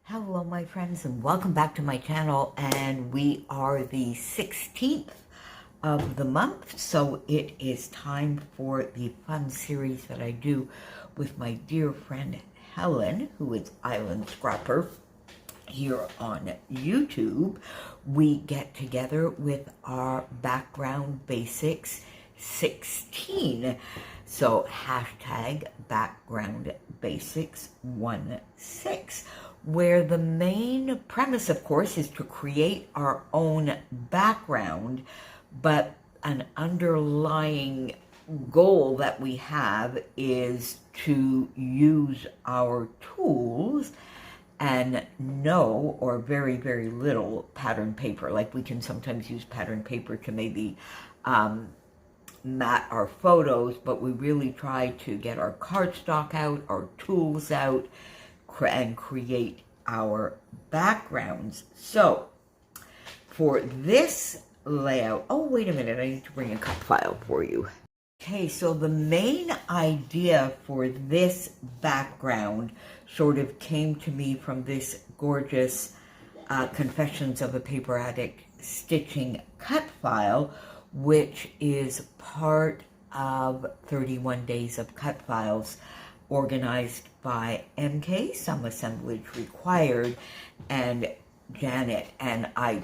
Hello my friends and welcome back to my channel, and we are the 16th of the month, so it is time for the fun series that I do with my dear friend Helen, who is Island Scrapper here on YouTube. We get together with our background basics 16. So hashtag background basics 16, where the main premise, of course, is to create our own background, but an underlying goal that we have is to use our tools and no or very, very little pattern paper. Like we can sometimes use pattern paper to maybe mat our photos, but we really try to get our cardstock out, our tools out, and create our backgrounds. So for this layout, oh wait a minute, I need to bring a cut file for you. Okay, so the main idea for this background sort of came to me from this gorgeous Confessions of a Paper Addict stitching cut file, which is part of 31 days of cut files organized by MK, Some Assemblage Required, and Janet. And I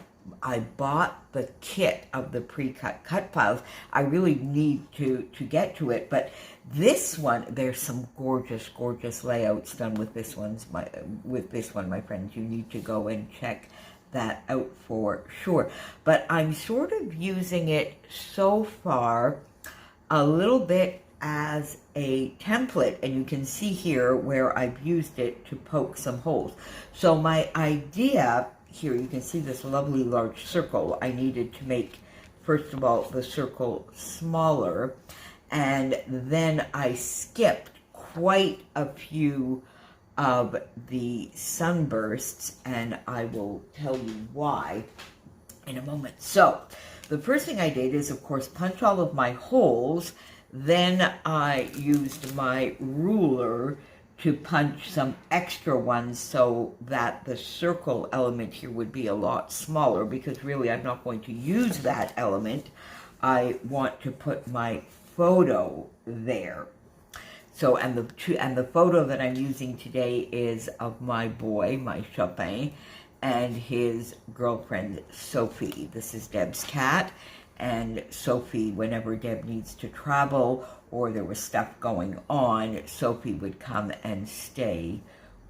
bought the kit of the pre-cut cut files. I really need to get to it, but this one, there's some gorgeous, gorgeous layouts done with this one, my friends. You need to go and check that out for sure. But I'm sort of using it so far a little bit as a template, and you can see here where I've used it to poke some holes. So my idea here, you can see this lovely large circle. I needed to make, first of all, the circle smaller, and then I skipped quite a few of the sunbursts, and I will tell you why in a moment. So the first thing I did is, of course, punch all of my holes. Then I used my ruler to punch some extra ones so that the circle element here would be a lot smaller, because really I'm not going to use that element. I want to put my photo there. So, and the photo that I'm using today is of my boy, my Chopin, and his girlfriend, Sophie. This is Deb's cat. And Sophie, whenever Deb needs to travel or there was stuff going on, Sophie would come and stay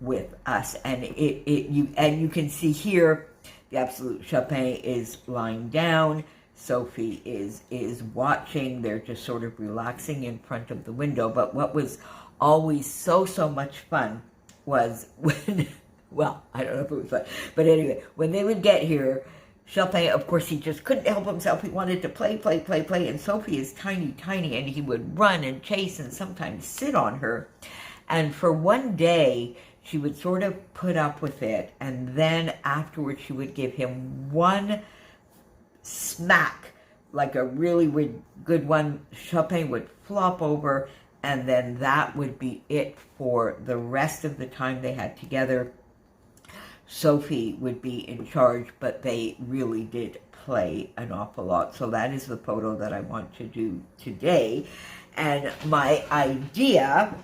with us. And you can see here, the absolute Chopin is lying down. Sophie is watching. They're just sort of relaxing in front of the window. But what was always so much fun was when, well, I don't know if it was fun, but anyway, when they would get here, Chopin, of course, he just couldn't help himself. He wanted to play. And Sophie is tiny, and he would run and chase and sometimes sit on her. And for one day, she would sort of put up with it. And then afterwards, she would give him one smack, like a really good one. Chopin would flop over, and then that would be it for the rest of the time they had together. Sophie would be in charge, but they really did play an awful lot. So that is the photo that I want to do today. And my idea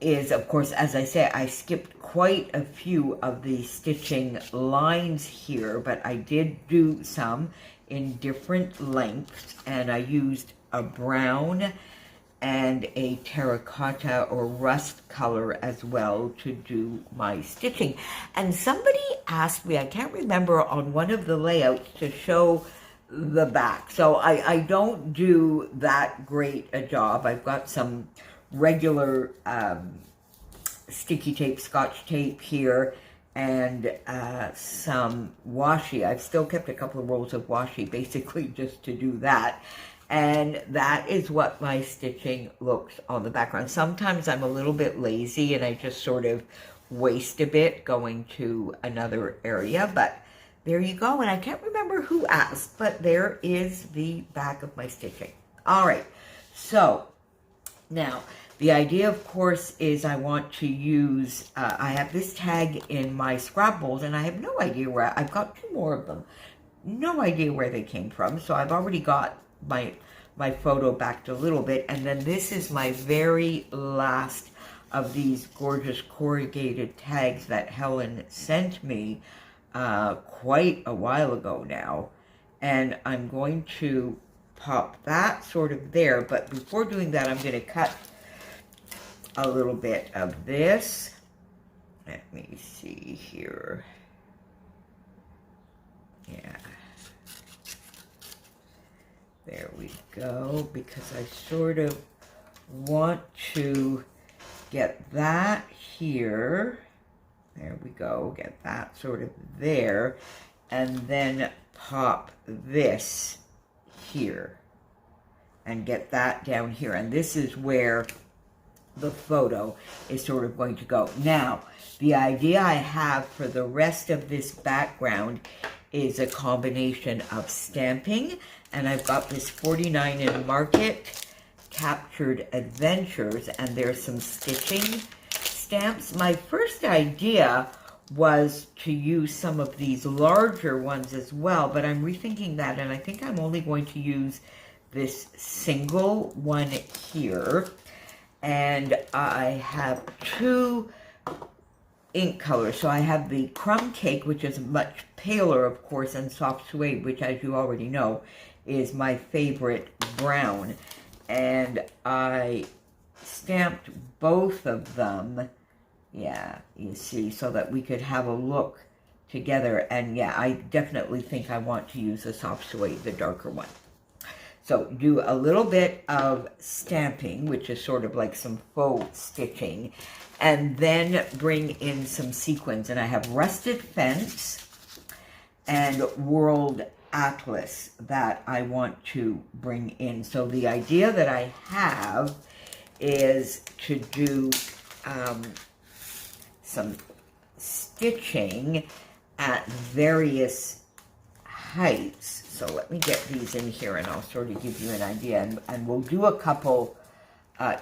is, of course, as I say, I skipped quite a few of the stitching lines here, but I did do some in different lengths, and I used a brown and a terracotta or rust color as well to do my stitching. And somebody asked me, I can't remember, on one of the layouts to show the back. So I don't do that great a job. I've got some regular sticky tape, scotch tape here, and some washi. I've still kept a couple of rolls of washi basically just to do that. And that is what my stitching looks on the background. Sometimes I'm a little bit lazy and I just sort of waste a bit going to another area, but there you go. And I can't remember who asked, but there is the back of my stitching. All right, so now The idea, of course, is I want to use, I have this tag in my scrap bowls, and I have no idea where, I've got 2 more of them. No idea where they came from, so I've already got my photo backed a little bit, and then this is my very last of these gorgeous corrugated tags that Helen sent me quite a while ago now, and I'm going to pop that sort of there, but before doing that, I'm going to cut a little bit of this. Let me see here. Yeah. There we go, because I sort of want to get that here. There we go, get that sort of there, and then pop this here and get that down here. And this is where the photo is sort of going to go. Now, the idea I have for the rest of this background is a combination of stamping, and I've got this 49 in Market Captured Adventures, and there's some stitching stamps. My first idea was to use some of these larger ones as well, but I'm rethinking that, and I think I'm only going to use this single one here. And I have 2 ink colors. So I have the Crumb Cake, which is much paler, of course, and Soft Suede, which, as you already know, is my favorite brown. And I stamped both of them, yeah, you see, so that we could have a look together. And yeah, I definitely think I want to use the Soft Suede, the darker one. So do a little bit of stamping, which is sort of like some faux stitching, and then bring in some sequins. And I have Rusted Fence and World Atlas that I want to bring in. So the idea that I have is to do some stitching at various heights. So let me get these in here, and I'll sort of give you an idea. And we'll do a couple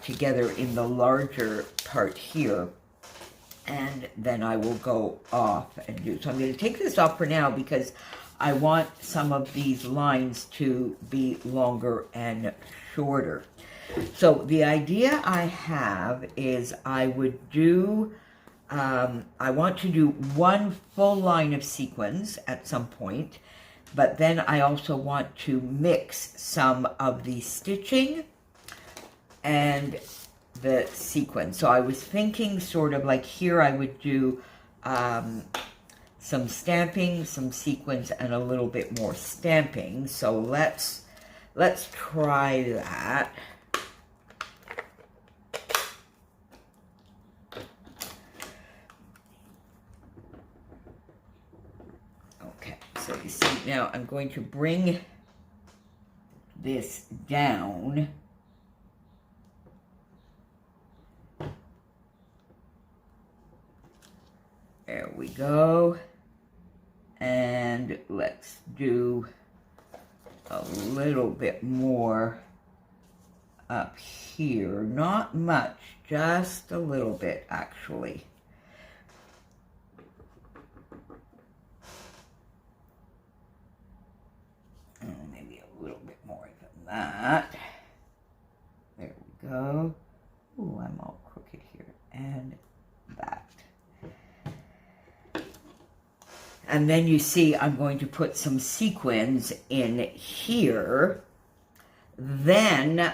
together in the larger part here. And then I will go off and do. So I'm going to take this off for now because I want some of these lines to be longer and shorter. So the idea I have is I would do, I want to do 1 full line of sequins at some point. But then I also want to mix some of the stitching and the sequins. So I was thinking sort of like here I would do some stamping, some sequins, and a little bit more stamping. So let's try that. So you see, now I'm going to bring this down. There we go. And let's do a little bit more up here. Not much, just a little bit actually. Maybe a little bit more than that. There we go. Ooh, I'm all crooked here. And that. And then you see I'm going to put some sequins in here. Then,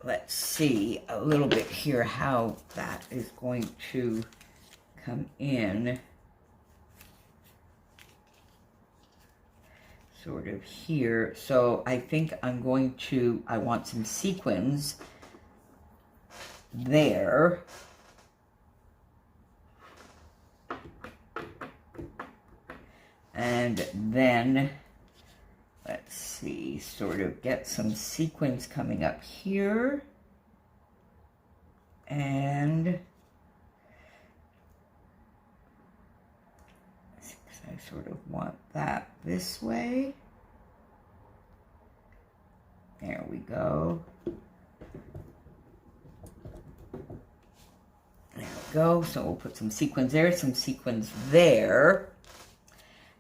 let's see a little bit here how that is going to come in. Sort of here. So I think I'm going to, I want some sequins there. And then, let's see, sort of get some sequins coming up here. And I sort of want that this way. There we go. go. So we'll put some sequins there, some sequins there.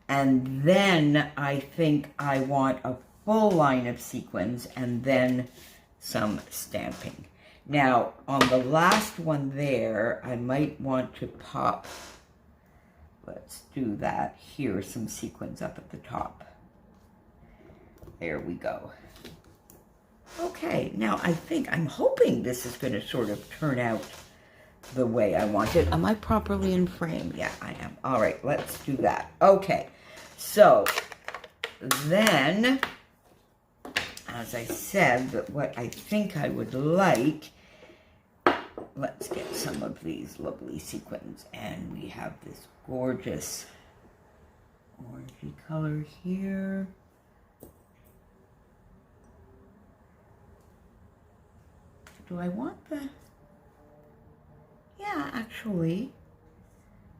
And then I think I want a full line of sequins and then some stamping. Now, on the last one there, I might want to pop, let's do that here, some sequins up at the top. There we go. Okay, now I'm hoping this is going to sort of turn out the way I want it. Am I properly in frame? Yeah, I am. All right, let's do that. Okay, so then, as I said, that what I think I would like, let's get some of these lovely sequins. And we have this gorgeous orangey color here. Do I want the, yeah, actually,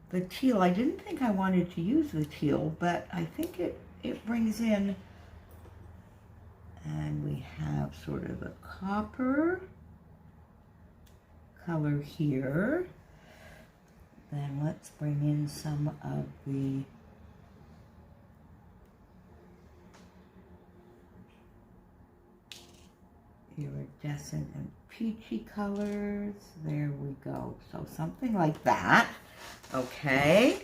the teal. I didn't think I wanted to use the teal, but I think it brings in, and we have sort of a copper color here. Then let's bring in some of the iridescent and peachy colors. There we go. So something like that. Okay.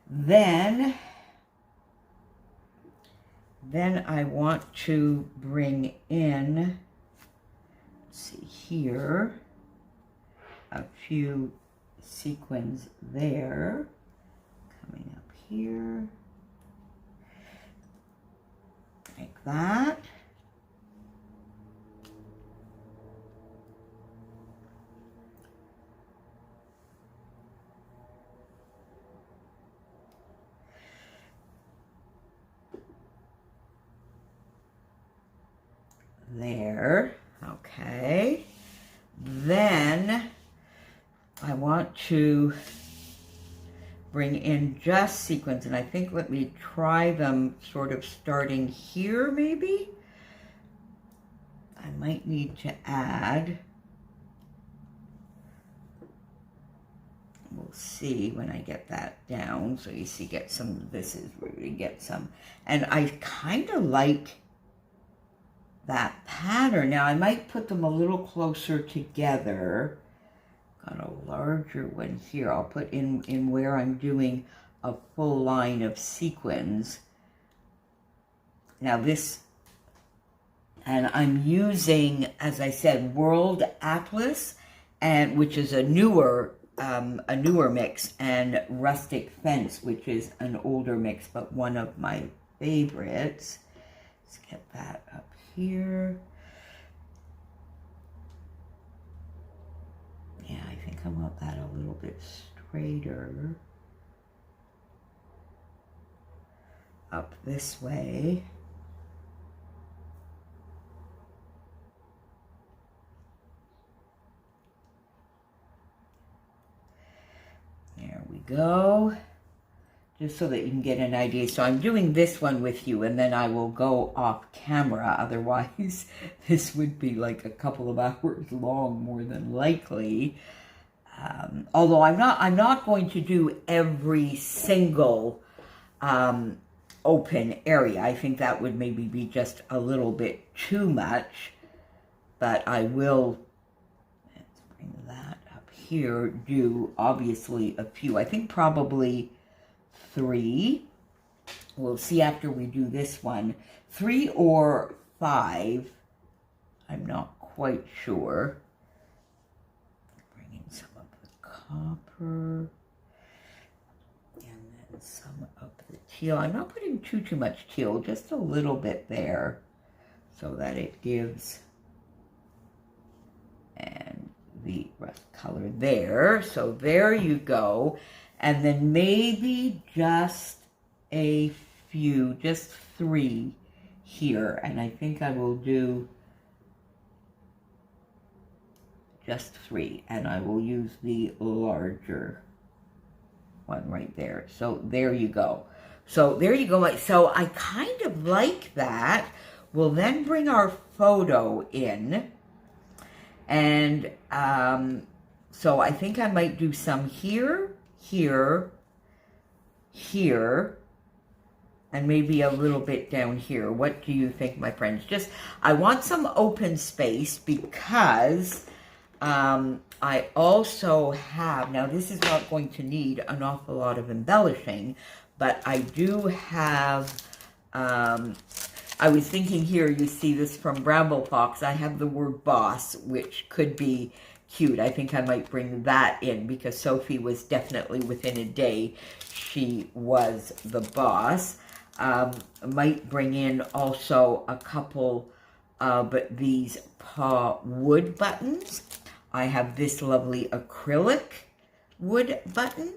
Then I want to bring in, let's see here, a few sequins there, coming up here, like that. There, okay. Then I want to bring in just sequins, and I think let me try them sort of starting here maybe. I might need to add, we'll see when I get that down. So you see, get some, this is where we get some, and I kind of like that pattern. Now I might put them a little closer together. Got a larger one here. I'll put in where I'm doing a full line of sequins. Now this, and I'm using, as I said, World Atlas, and which is a newer mix, and Rustic Fence, which is an older mix, but one of my favorites. Let's get that up here. Yeah, I think I want that a little bit straighter. Up this way. There we go. Just so that you can get an idea. So I'm doing this one with you, and then I will go off camera. Otherwise, this would be like a couple of hours long, more than likely. Although I'm not going to do every single open area. I think that would maybe be just a little bit too much. But I will, let's bring that up here, do obviously a few. I think probably 3. We'll see after we do this one. 3 or 5. I'm not quite sure. Bring in some of the copper. And then some of the teal. I'm not putting too much teal, just a little bit there, so that it gives, and the rust color there. So there you go. And then maybe just a few, just 3 here. And I think I will do just 3. And I will use the larger one right there. So there you go. So there you go. So I kind of like that. We'll then bring our photo in. And So I think I might do some here, here, here, and maybe a little bit down here. What do you think, my friends? Just, I want some open space because I also have, now this is not going to need an awful lot of embellishing, but I do have, I was thinking here, you see this from Bramble Fox, I have the word boss, which could be cute. I think I might bring that in because Sophie was definitely within a day, she was the boss. Might bring in also a couple of these paw wood buttons. I have this lovely acrylic wood button.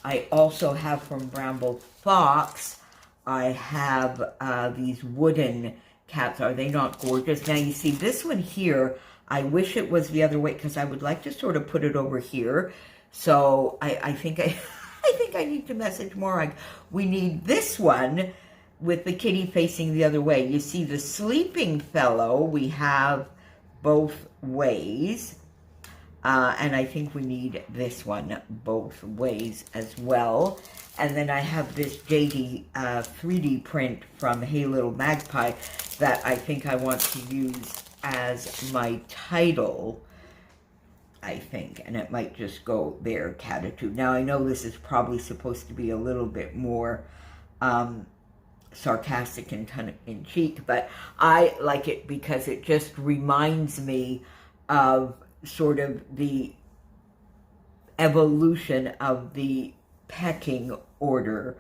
I also have from Bramble Fox, I have these wooden cats. Are they not gorgeous? Now you see this one here, I wish it was the other way because I would like to sort of put it over here. So I think I think I need to message more. We need this one with the kitty facing the other way. You see the sleeping fellow, we have both ways. And I think we need this one both ways as well. And then I have this JD 3D print from Hey Little Magpie that I think I want to use as my title, I think, and it might just go there, Catitude. Now, I know this is probably supposed to be a little bit more sarcastic and tongue-in-cheek, but I like it because it just reminds me of sort of the evolution of the pecking order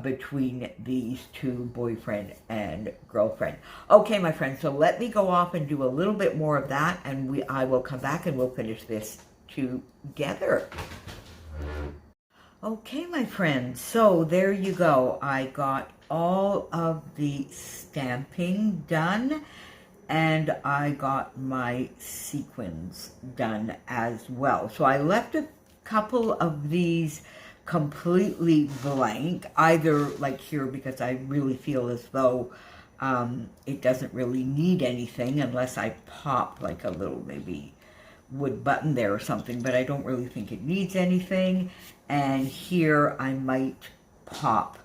between these two, boyfriend and girlfriend. Okay, my friends, so let me go off and do a little bit more of that, and I will come back and we'll finish this together. Okay, my friends, so there you go. I got all of the stamping done, and I got my sequins done as well. So I left a couple of these completely blank, either like here because I really feel as though it doesn't really need anything unless I pop like a little maybe wood button there or something, but I don't really think it needs anything. And here I might pop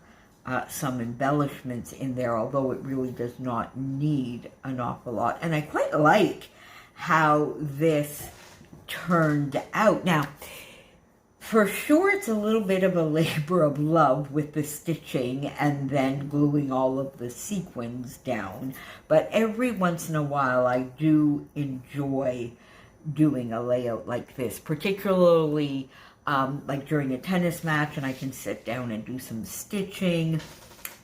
some embellishments in there, although it really does not need an awful lot. And I quite like how this turned out. Now, for sure, it's a little bit of a labor of love with the stitching and then gluing all of the sequins down. But every once in a while, I do enjoy doing a layout like this, particularly like during a tennis match, and I can sit down and do some stitching,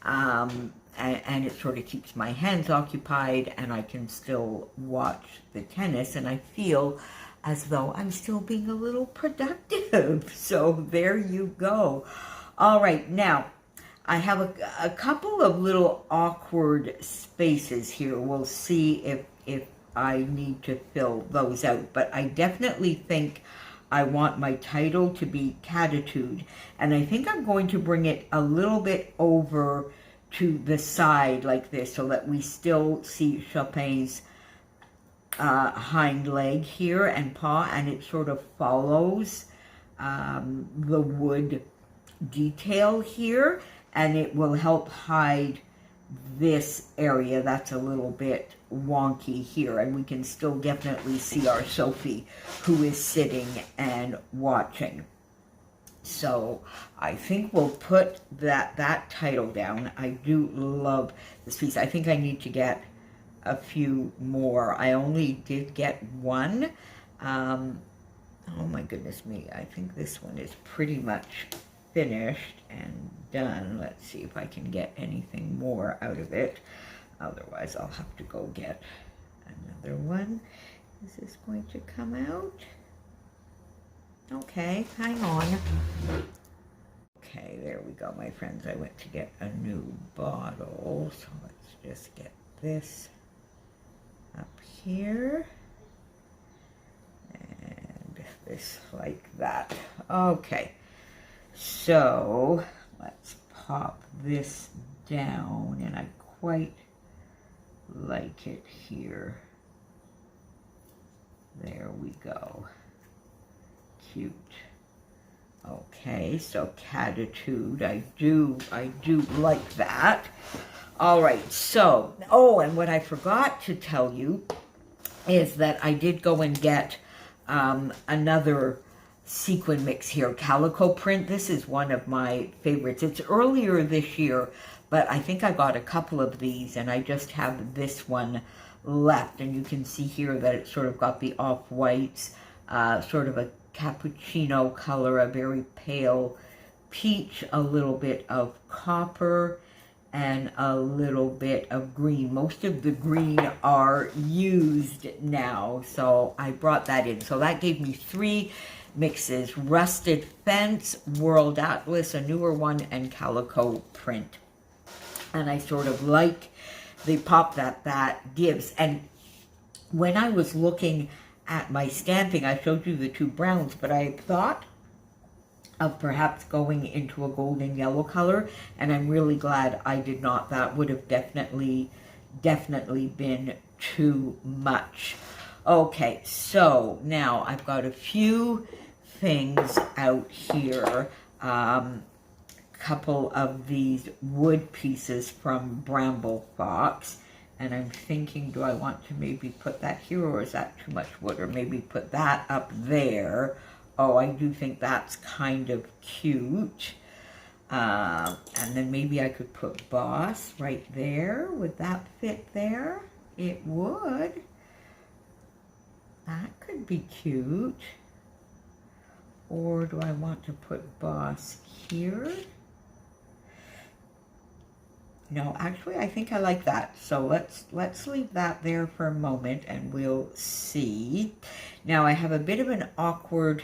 and it sort of keeps my hands occupied, and I can still watch the tennis, and I feel as though I'm still being a little productive. So there you go. All right, now I have a couple of little awkward spaces here. We'll see if I need to fill those out, but I definitely think I want my title to be Catitude, and I think I'm going to bring it a little bit over to the side like this so that we still see Chopin's hind leg here and paw, and it sort of follows the wood detail here, and it will help hide this area that's a little bit wonky here, and we can still definitely see our Sophie who is sitting and watching. So I think we'll put that title down. I do love this piece. I think I need to get a few more. I only did get one. Oh my goodness me, I think this one is pretty much finished and done. Let's see if I can get anything more out of it. Otherwise, I'll have to go get another one. Is this going to come out? Okay, hang on. Okay, there we go, my friends. I went to get a new bottle, so let's just get this up here. And this like that. Okay, so let's pop this down, and I quite like it here. There we go. Cute. Okay, so CATTITUDE. I do like that. All right, so, oh, and what I forgot to tell you is that I did go and get another sequin mix here, calico print. This is one of my favorites. It's earlier this year, but I think I got a couple of these, and I just have this one left. And you can see here that it's sort of got the off-whites, sort of a cappuccino color, a very pale peach, a little bit of copper, and a little bit of green. Most of the green are used now, so I brought that in. So that gave me 3 mixes: Rusted Fence, World Atlas, a newer one, and Calico Print. And I sort of like the pop that that gives. And when I was looking at my stamping, I showed you the 2 browns, but I thought of perhaps going into a golden yellow color, and I'm really glad I did not. That would have definitely been too much. Okay, so now I've got a few things out here. Couple of these wood pieces from Bramble Fox, and I'm thinking, do I want to maybe put that here, or is that too much wood, or maybe put that up there? Oh, I do think that's kind of cute. And then maybe I could put Boss right there. Would that fit there? It would. That could be cute. Or do I want to put Boss here? No, actually, I think I like that. So let's leave that there for a moment, and we'll see. Now, I have a bit of an awkward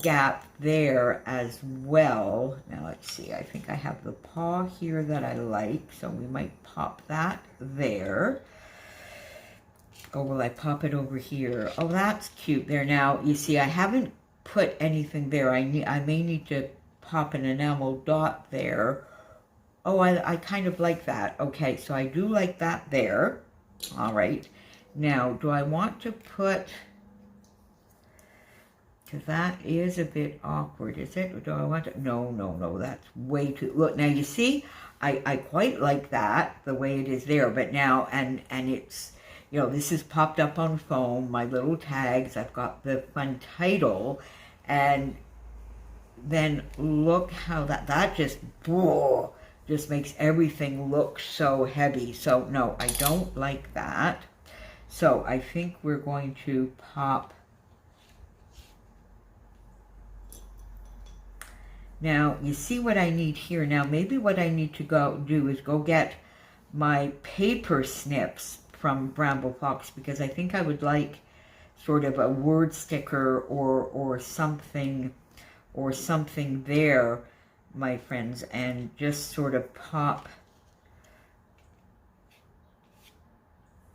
gap there as well. Now, let's see. I think I have the paw here that I like, so we might pop that there. Or will I pop it over here? Oh, that's cute there. Now, you see, I haven't put anything there. I may need to pop an enamel dot there. Oh, I kind of like that. Okay, so I do like that there. All right. Now, do I want to put, because that is a bit awkward, is it? Or do I want to, no, that's way too, look, now you see, I quite like that, the way it is there, but now, and it's, you know, this is popped up on foam, my little tags, I've got the fun title, and then look how that just, whoa, just makes everything look so heavy. So no, I don't like that. So I think we're going to pop. Now you see what I need here. Now maybe what I need to go do is go get my paper snips from Bramble Fox, because I think I would like sort of a word sticker or something there, my friends, and just sort of pop.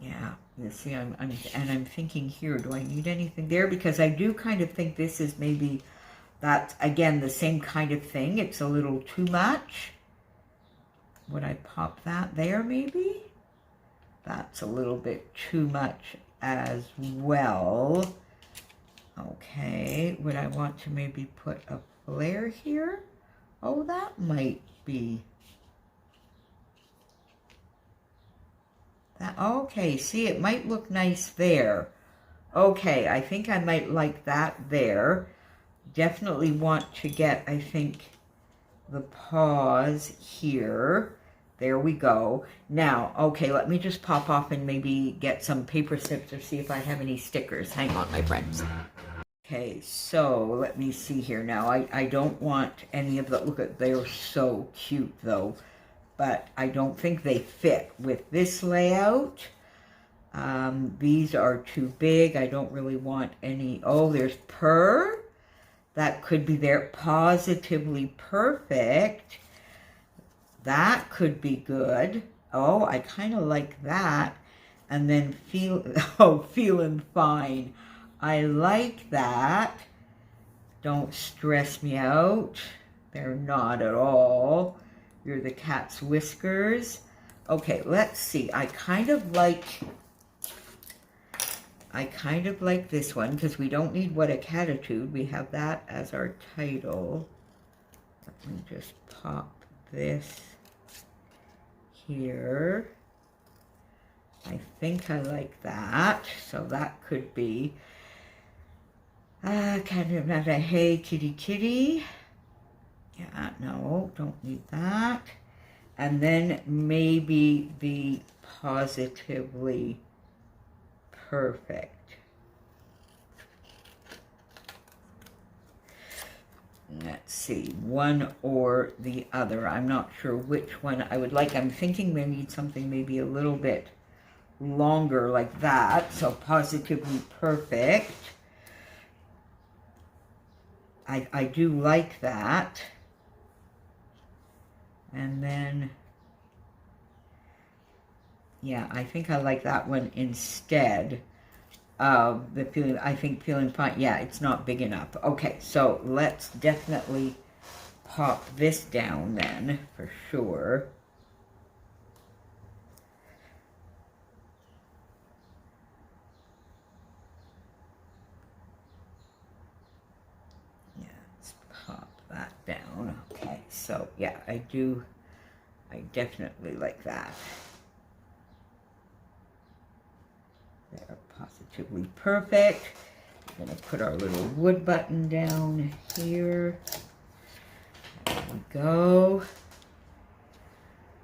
Yeah, you see, I'm thinking here, do I need anything there? Because I do kind of think this is maybe, that's again the same kind of thing. It's a little too much. Would I pop that there maybe? That's a little bit too much as well. Okay, would I want to maybe put a flare here? Oh, that might be. That, okay, see, it might look nice there. Okay, I think I might like that there. Definitely want to get, I think, the paws here. There we go. Now, okay, let me just pop off and maybe get some paper snips or see if I have any stickers. Hang on, my friends. Okay, so let me see here now. I don't want any of the, look at, they're so cute though, but I don't think they fit with this layout. These are too big. I don't really want any. Oh, there's Purr. That could be there. Positively Perfect. That could be good. Oh, I kind of like that. And then Feeling Fine. I like that. Don't stress me out. They're not at all. You're the cat's whiskers. Okay, let's see. I kind of like I kind of like this one because we don't need What a Catitude. We have that as our title. Let me just pop this here. I think I like that. So that could be kind of not a hey kitty kitty. Yeah, no, don't need that. And then maybe the Positively Perfect. Let's see, one or the other. I'm not sure which one I would like. I'm thinking they need something maybe a little bit longer like that. So Positively Perfect. I do like that. And then, yeah, I think I like that one instead of the Feeling, I think Feeling Fine. Yeah, it's not big enough. Okay, so let's definitely pop this down then, for sure. Yeah, let's pop that down. Okay, so yeah, I definitely like that. They're Positively Perfect. We're going to put our little wood button down here. There we go.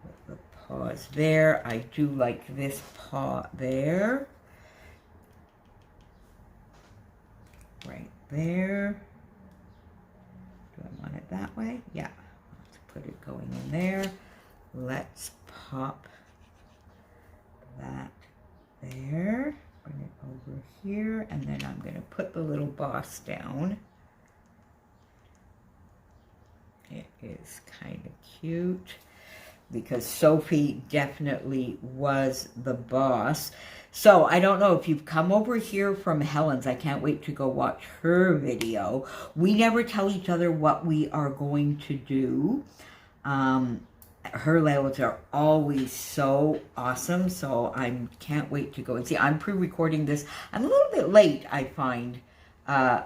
Put the pause there. I do like this paw there. Right there. Do I want it that way? Yeah. Let's put it going in there. Let's pop that there. Bring it over here, and then I'm going to put the little boss down. It is kind of cute because Sophie definitely was the boss. So I don't know if you've come over here from Helen's. I can't wait to go watch her video. We never tell each other what we are going to do. Her layouts are always so awesome, so I can't wait to go and see. I'm pre-recording this. I'm a little bit late, I find,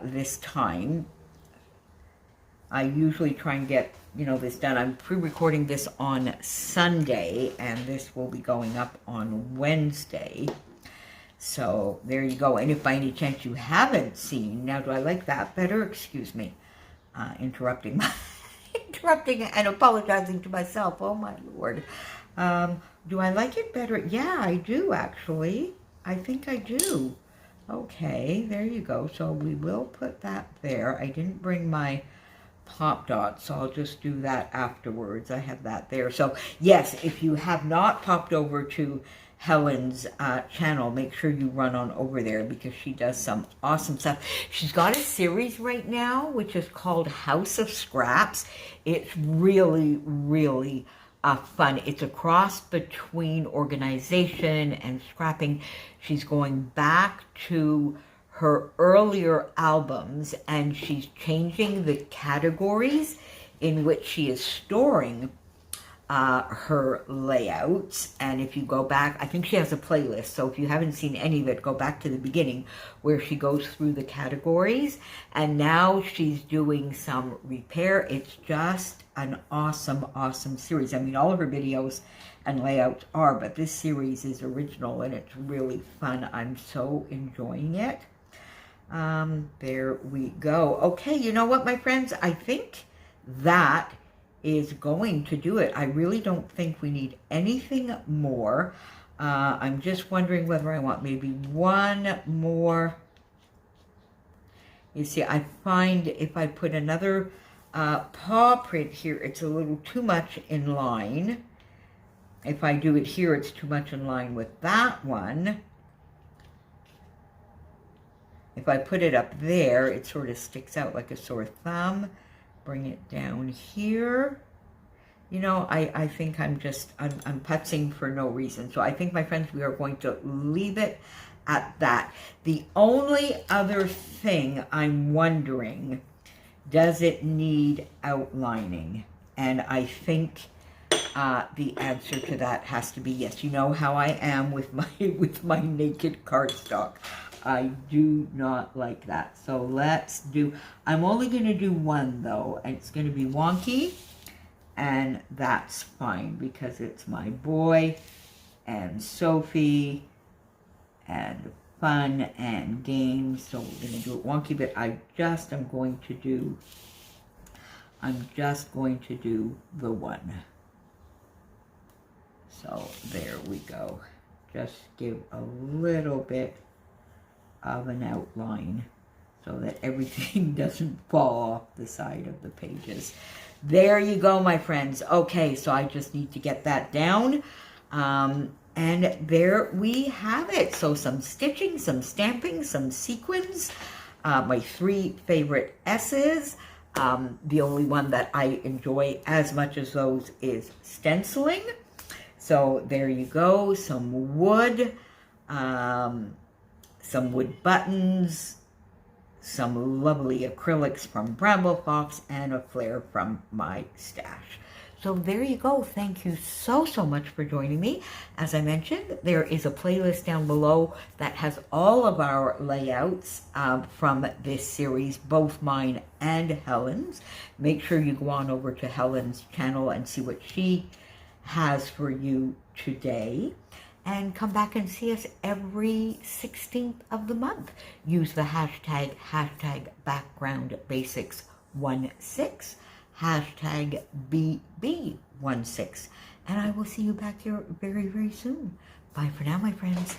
this time. I usually try and get, this done. I'm pre-recording this on Sunday, and this will be going up on Wednesday. So there you go. And if by any chance you haven't seen, now do I like that better? Excuse me, interrupting and apologizing to myself. Oh my Lord. Do I like it better? Yeah, I do actually. I think I do. Okay, there you go. So we will put that there. I didn't bring my pop dots, so I'll just do that afterwards. I have that there. So yes, if you have not popped over to Helen's channel, make sure you run on over there because she does some awesome stuff. She's got a series right now which is called House of Scraps. It's really, really fun. It's a cross between organization and scrapping. She's going back to her earlier albums and she's changing the categories in which she is storing her layouts. And if you go back, I think she has a playlist, so if you haven't seen any of it, go back to the beginning where she goes through the categories. And now she's doing some repair. It's just an awesome, awesome series. I mean, all of her videos and layouts are, but this series is original and it's really fun. I'm so enjoying it. There we go. Okay, you know what, my friends? I think that is going to do it. I really don't think we need anything more. I'm just wondering whether I want maybe one more. You see, I find if I put another paw print here, it's a little too much in line. If I do it here, it's too much in line with that one. If I put it up there, it sort of sticks out like a sore thumb. Bring it down here. You know, I think I'm putzing for no reason. So I think, my friends, we are going to leave it at that. The only other thing I'm wondering, does it need outlining? And I think the answer to that has to be yes. You know how I am with my naked cardstock. I do not like that. So let's do, I'm only going to do one though, and it's going to be wonky, and that's fine because it's my boy and Sophie and fun and games. So we're going to do it wonky, but I'm just going to do the one. So there we go. Just give a little bit of an outline so that everything doesn't fall off the side of the pages. There you go, my friends. Okay, so I just need to get that down. And there we have it. So some stitching, some stamping, some sequins, my 3 favorite S's. The only one that I enjoy as much as those is stenciling. So there you go, some wood buttons, some lovely acrylics from Bramble Fox, and a flare from my stash. So there you go. Thank you so much for joining me. As I mentioned, there is a playlist down below that has all of our layouts from this series, both mine and Helen's. Make sure you go on over to Helen's channel and see what she has for you today. And come back and see us every 16th of the month. Use the hashtag backgroundbasics16, hashtag BB16. And I will see you back here very, very soon. Bye for now, my friends.